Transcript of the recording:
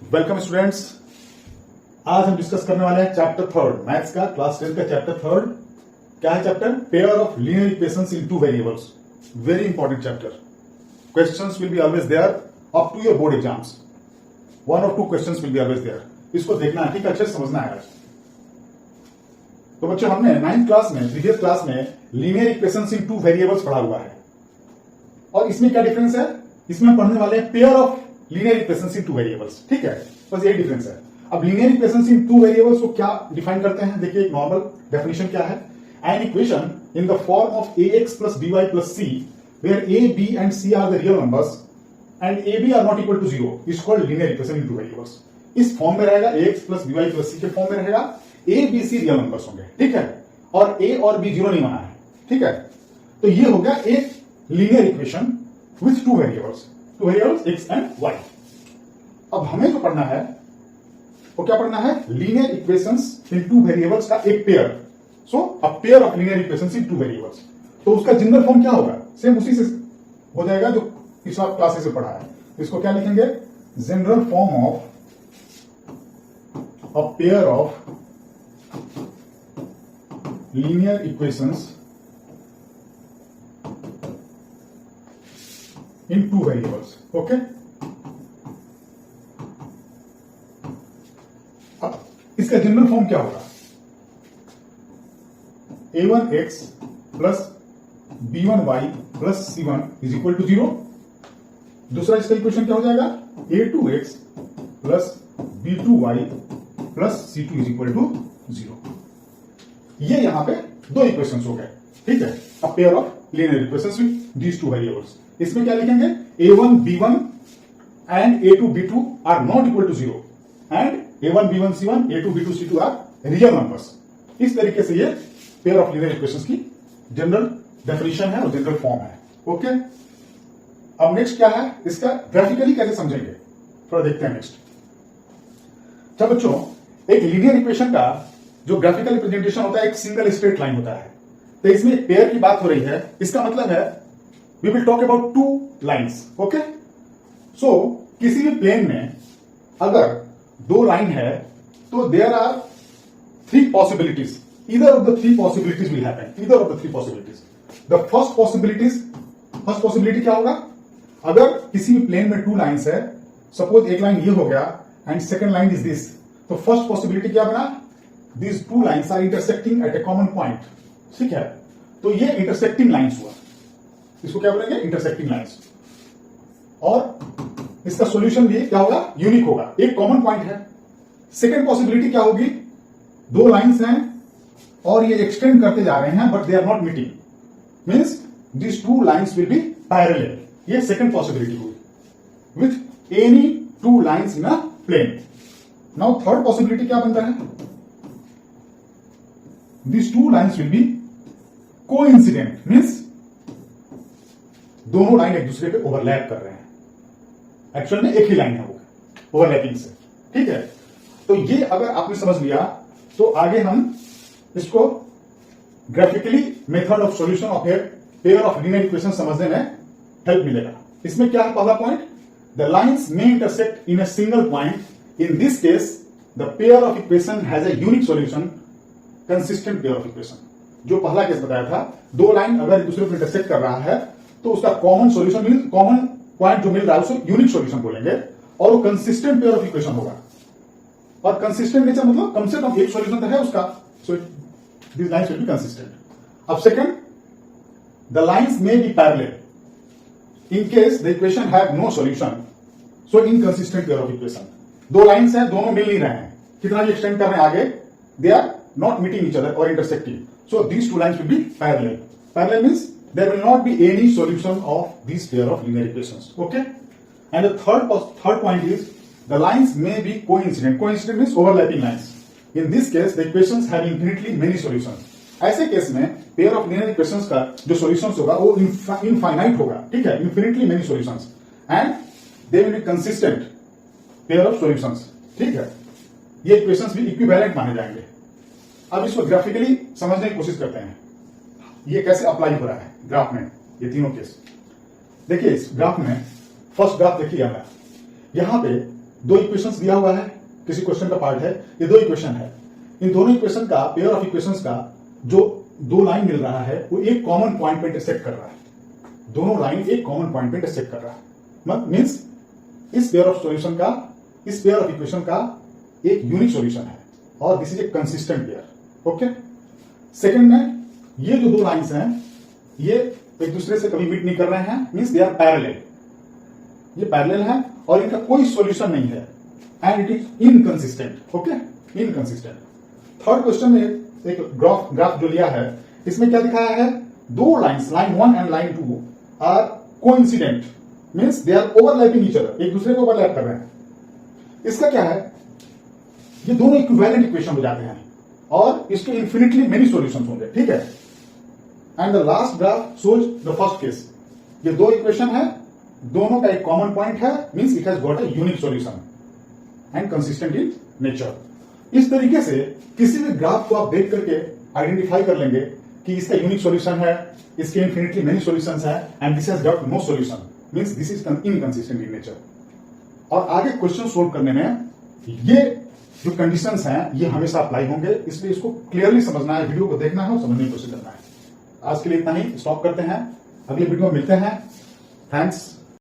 Welcome students. आज हम discuss करने वाले हैं चैप्टर थर्ड मैथ्स का, क्लास 10 का चैप्टर थर्ड। क्या है chapter? Pair of linear equations in two variables. Very important chapter. Questions will be always there up to your board exams. 1 or 2 questions will be always there. इसको देखना है, ठीक है, अच्छे से समझना है। तो बच्चों, हमने 9th क्लास में, प्रीवियस क्लास में linear equations in two variables पढ़ा हुआ है। और इसमें क्या डिफरेंस है? इसमें हम पढ़ने वाले हैं pair of linear equations in two variables. ठीक है, बस यही डिफरेंस है। अब linear equations in two variables को क्या डिफाइन करते हैं? देखिए, एक नॉर्मल डेफिनेशन क्या है? An equation in the form of ax plus by plus c where a, b and c are the real numbers and a, b are not equal to 0 is called linear equation in two variables। इस form में रहेगा ax plus by plus c के form में रहेगा a, b, c real numbers होंगे। ठीक है, और a और b 0 नहीं बना है। ठीक है, तो ये हो गया एक linear equation with two variables x and y। अब हमें जो पढ़ना है वो क्या पढ़ना है? Linear equations in two variables का एक pair. So a pair of linear equations in two variables. तो उसका जनरल फॉर्म क्या होगा? सेम उसी से हो जाएगा जो पिछला क्लासेस से पढ़ा है। इसको क्या लिखेंगे? General form of a pair of linear equations in two variables. Okay, अब इसका जनरल फॉर्म क्या होगा? a1x plus b1y plus c1 is equal to 0। दूसरा इसका इक्वेशन क्या हो जाएगा? a2x plus b2y plus c2 is equal to 0। ये यहां पे दो इक्वेशंस हो गए। ठीक है, a pair of linear equations with these two variables. इसमें क्या लिखेंगे? a1 b1 and a2 b2 are not equal to 0 and a1 b1 c1 a2 b2 c2 are real numbers. इस तरीके से ये पेयर ऑफ लीनियर इक्वेशंस की general definition है और जनरल फॉर्म है। ओके, अब नेक्स्ट क्या है? इसका ग्राफिकली कैसे समझेंगे, थोड़ा देखते हैं नेक्स्ट। जब बच्चों, एक लीनियर इक्वेशन का जो ग्राफिकल रिप्रेजेंटेशन होता है एक सिंगल स्ट्रेट लाइन होता है। तो इसमें एक पेयर की बात हो रही है। इसका मतलब है we will talk about two lines. Okay, so किसी भी प्लेन में अगर दो लाइन है तो there are three possibilities. either of the three possibilities will happen, either of the three possibilities। the first possibility क्या होगा? अगर किसी भी प्लेन में टू लाइंस है, सपोज एक लाइन ये हो गया and second line is this, तो फर्स्ट पॉसिबिलिटी क्या बना? these two lines are intersecting at a common point। ठीक है, तो ये इंटरसेक्टिंग लाइंस हुआ। इसको क्या बोलेंगे? Intersecting lines. और इसका सॉल्यूशन भी क्या होगा? यूनिक होगा, एक कॉमन पॉइंट है। सेकंड पॉसिबिलिटी क्या होगी? दो लाइंस हैं और ये एक्सटेंड करते जा रहे हैं but they are not meeting, means this two lines will be parallel. ये सेकंड पॉसिबिलिटी हुई with any two lines in a plane. Now third possibility क्या बनता है? This two lines will be coincident, means दोनों line एक दूसरे पे overlap कर रहे हैं। एक्चुअल में एक ही लाइन है वो, ओवरलैपिंग से। ठीक है, तो ये अगर आपने समझ लिया तो आगे हम इसको graphically method of solution of a pair of linear equation समझने में हेल्प मिलेगा। इसमें क्या है? पहला point, the lines may intersect in a single point. In this case the pair of equation has a unique solution, consistent pair of equation. जो पहला case बताया था, दो लाइन अगर एक दूसरे को इंटरसेक्ट कर रहा है तो उसका common solution mean common point जो मिल रहा है उसको यूनिक सॉल्यूशन बोलेंगे और वो कंसिस्टेंट पेयर ऑफ इक्वेशन होगा। और कंसिस्टेंट नेचर मतलब कम से कम एक सॉल्यूशन तो है उसका, सो these lines will be consistent। अब second, the lines may be parallel in case the equation have no solution, so inconsistent pair of equation। दो लाइंस हैं, दोनों मिल नहीं रहे हैं, कितना भी एक्सटेंड कर रहे हैं आगे, they are not meeting each other or intersecting, so these two lines will be parallel। Parallel means there will not be any solution of this pair of linear equations। Okay, and the third point is the lines may be coincident। Coincident means overlapping lines। In this case, the equations have infinitely many solutions। ऐसे case में pair of linear equations का जो solutions होगा वो infinite होगा। ठीक है, infinitely many solutions and they will be consistent pair of solutions. ठीक है, ये इक्वेशंस भी इक्विवेलेंट माने जाएंगे। अब इसको ग्राफिकली समझने की कोशिश करते हैं, ये कैसे अप्लाई हो रहा है ग्राफ में, ये तीनों केस। देखिए इस ग्राफ में फर्स्ट ग्राफ देखिए, यहां पे दो इक्वेशंस दिया हुआ है, किसी क्वेश्चन का पार्ट है, ये दो इक्वेशन है, इन दोनों इक्वेशन का पेयर ऑफ इक्वेशंस का जो दो लाइन मिल रहा है वो एक कॉमन पॉइंट पे इंटरसेक्ट कर रहा है, दोनों लाइन एक कॉमन पॉइंट पे इंटरसेक्ट कर रहा है, मींस इस पेयर ऑफ सॉल्यूशन का, इस पेयर ऑफ इक्वेशन का एक यूनिक सॉल्यूशन है और this is a consistent pair. Okay, second में ये जो दो लाइंस हैं ये एक दूसरे से कभी मीट नहीं कर रहे हैं, मींस दे आर पैरेलल, ये पैरेलल है और इनका कोई सॉल्यूशन नहीं है and it is inconsistent. Okay, inconsistent. Third question में एक ग्राफ जो लिया है इसमें क्या दिखाया है, दो lines, line 1 and line 2 are coincident, means they are overlapping each other, एक दूसरे को ओवरलैप कर रहे हैं। इसका क्या है, ये दोनों इक्विवेलेंट इक्वेशन हो जाते हैं और इसके इंफिनिटली मेनी सॉल्यूशंस होंगे। ठीक है, and the last graph shows the first case, ये दो इक्वेशन है, दोनों का एक कॉमन पॉइंट है, means it has got a unique solution and consistent in nature. इस तरीके से किसी भी ग्राफ को आप देख करके आइडेंटिफाई कर लेंगे कि इसका यूनिक सॉल्यूशन है, इसके इंफिनिटली मेनी सॉल्यूशंस है and this has got no solution, means this is inconsistent in nature. और आगे क्वेश्चन सोल्व करने में ये जो कंडीशंस हैं ये हमेशा अप्लाई होंगे, इसलिए इसको क्लियरली समझना है, वीडियो को देखना है और समझने की कोशिश करना है। आज के लिए इतना ही, स्टॉप करते हैं, अगले वीडियो में मिलते हैं। थैंक्स।